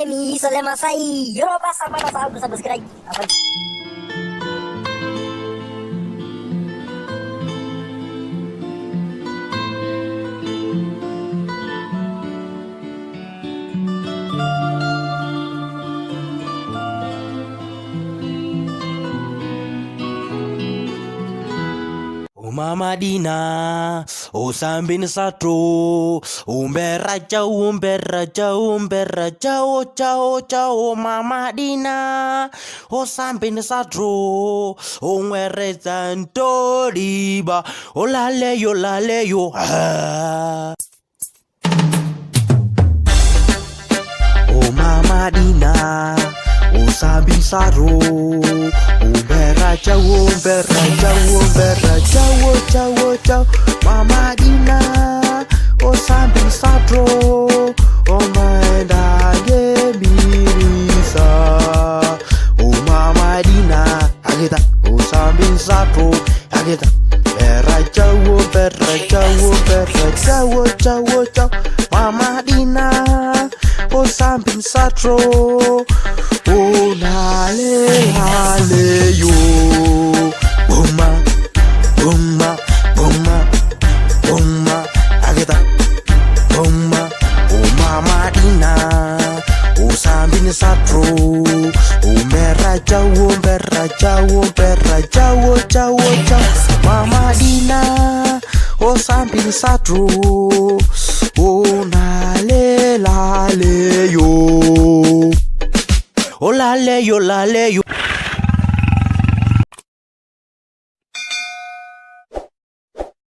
Demi Sole Masai. Yo pasa para subscribe. Apa? Mama Dina, o sambin satro, umbera chao, chao, Mama Dina, o sambin satro, umere tanto riba, o la leyo, ah. O Mama Dina, o sambin satro, umbera chao, chao, Mama Dina, o sambin satro, o maenda ye mirisa. O Mama Dina, agita, o sambin satro, agita, chao, Mama Dina, o sambin satro, o lale yo. Bomba, agita, bomba, oh Mama Dina, oh sambin satro, oh merah jauh, chao, Mama Dina, oh sambin satro, oh lale yo, oh lale yo.